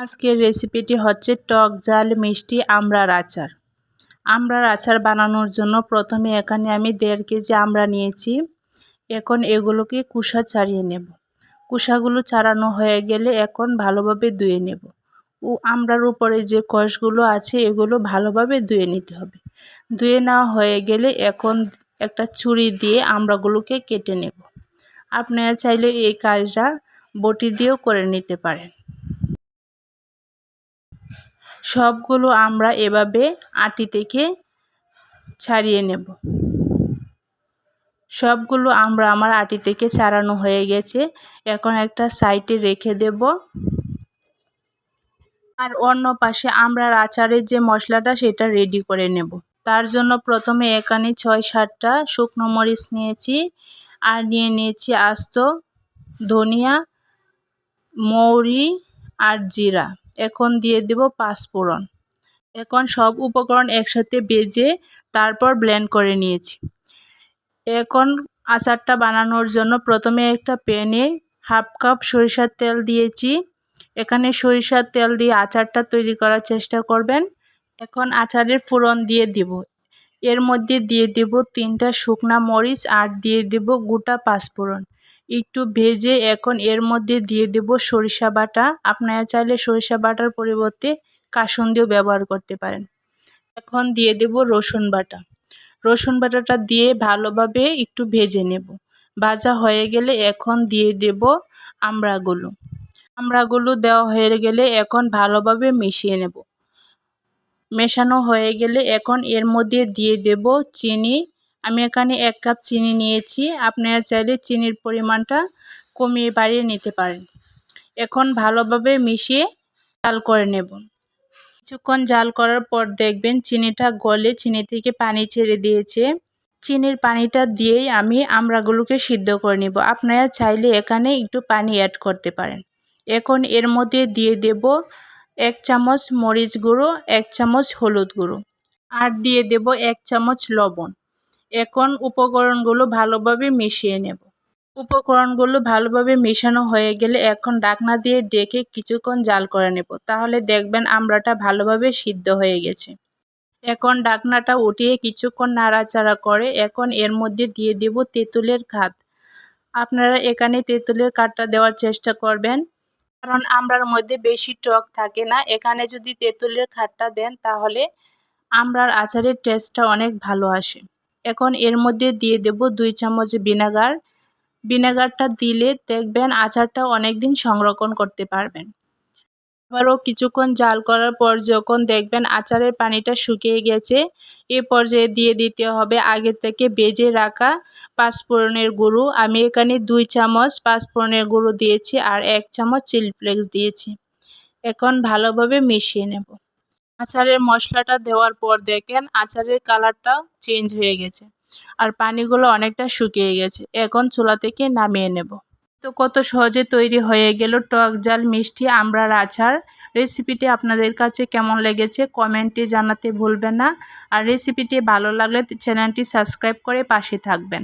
আজকের রেসিপিটি হচ্ছে টক ঝাল মিষ্টি আমড়ার আচার। আমড়ার আচার বানানোর জন্য প্রথমে এখানে আমি 1.5 কেজি আমড়া নিয়েছি। এখন এগুলোকে কুসা ছাড়িয়ে নেব। কুসাগুলো ছাড়ানো হয়ে গেলে এখন ভালোভাবে ধুয়ে নেব। আমড়ার উপরে যে কষগুলো আছে এগুলো ভালোভাবে ধুয়ে নিতে হবে। ধুয়ে নেওয়া হয়ে গেলে এখন একটা ছুরি দিয়ে আমড়াগুলোকে কেটে নেব। আপনারা চাইলে এই কাজটা বটি দিয়েও করে নিতে পারেন। সবগুলো আমরা এভাবে আটি থেকে ছাড়িয়ে নেব। সবগুলো আমরা আমার আটি থেকে ছাড়ানো হয়ে গেছে। এখন একটা সাইডে রেখে দেব। আর অন্য পাশে আমড়ার আচারের যে মশলাটা সেটা রেডি করে নেব। তার জন্য প্রথমে এখানে 6-7টা শুকনো মরিচ নিয়েছি আর নিয়েছি আস্ত ধনিয়া, মৌরি আর জিরা। এখন দিয়ে দেব 5 ফোড়ন। এখন সব উপকরণ একসাথে ভেজে তারপর ব্লেন্ড করে নিয়েছি। এখন আচারটা বানানোর জন্য প্রথমে একটা প্যানে 1/2 কাপ সরিষার তেল দিয়েছি। এখানে সরিষার তেল দিয়ে আচারটা তৈরি করার চেষ্টা করবেন। এখন আচারের ফোড়ন দিয়ে দেব। এর মধ্যে দিয়ে দেব 3টা শুকনা মরিচ আর দিয়ে দেব গোটা 5 ফোড়ন। একটু ভেজে এখন এর মধ্যে দিয়ে দেব সরিষা বাটা। আপনারা চাইলে সরিষা বাটার পরিবর্তে কাসুন্দিও ব্যবহার করতে পারেন। এখন দিয়ে দেব রসুন বাটা। রসুন বাটাটা দিয়ে ভালোভাবে একটু ভেজে নেব। ভাজা হয়ে গেলে এখন দিয়ে দেব আমড়াগুলো। আমড়াগুলো দেওয়া হয়ে গেলে এখন ভালোভাবে মিশিয়ে নেব। মেশানো হয়ে গেলে এখন এর মধ্যে দিয়ে দেব চিনি। আমি এখানে 1 কাপ চিনি নিয়েছি। আপনারা চাইলে চিনির পরিমাণটা কমিয়ে বাড়িয়ে নিতে পারেন। এখন ভালোভাবে মিশিয়ে জাল করে নেব। কিছুক্ষণ জাল করার পর দেখবেন চিনিটা গলে চিনি থেকে পানি ছেড়ে দিয়েছে। চিনির পানিটা দিয়েই আমি আমড়াগুলোকে সিদ্ধ করে নেব। আপনারা চাইলে এখানে একটু পানি অ্যাড করতে পারেন। এখন এর মধ্যে দিয়ে দেব 1 চামচ মরিচ গুঁড়ো, 1 চামচ হলুদ গুঁড়ো আর দিয়ে দেব 1 চামচ লবণ। এখন উপকরণগুলো ভালোভাবে মিশিয়ে নেব। উপকরণগুলো ভালোভাবে মেশানো হয়ে গেলে এখন ঢাকনা দিয়ে ঢেকে কিছুক্ষণ জাল করে নেব। তাহলে দেখবেন আমড়াটা ভালোভাবে সিদ্ধ হয়ে গেছে। এখন ঢাকনাটা উঠিয়ে কিছুক্ষণ নাড়াচাড়া করে এখন এর মধ্যে দিয়ে দেব তেঁতুলের খাদ। আপনারা এখানে তেঁতুলের খাদটা দেওয়ার চেষ্টা করবেন, কারণ আমড়ার মধ্যে বেশি টক থাকে না। এখানে যদি তেঁতুলের খাদটা দেন তাহলে আমড়ার আচারের টেস্টটা অনেক ভালো আসে। এখন এর মধ্যে দিয়ে দেব 2 চামচ ভিনেগার। ভিনেগারটা দিলে দেখবেন আচারটা অনেক দিন সংরক্ষণ করতে পারবেন। আবারও কিছুক্ষণ জাল করার পর যখন দেখবেন আচারের পানিটা শুকিয়ে গেছে, এ পর্যায়ে দিয়ে দিতে হবে আগে থেকে ভেজে রাখা 5 ফোড়নের গুঁড়ো। আমি এখানে 2 চামচ 5 ফোড়নের গুঁড়ো দিয়েছি আর 1 চামচ চিলি ফ্লেক্স দিয়েছি। এখন ভালোভাবে মিশিয়ে নেব। আচারের মশলাটা দেওয়ার পর দেখেন আচারের কালারটাও চেঞ্জ হয়ে গেছে আর পানিগুলো অনেকটা শুকিয়ে গেছে। এখন চুলা থেকে নামিয়ে নেব। তো কত সহজে তৈরি হয়ে গেল টক ঝাল মিষ্টি আমড়ার আচার। রেসিপিটি আপনাদের কাছে কেমন লেগেছে কমেন্টে জানাতে ভুলবেন না। আর রেসিপিটি ভালো লাগলে চ্যানেলটি সাবস্ক্রাইব করে পাশে থাকবেন।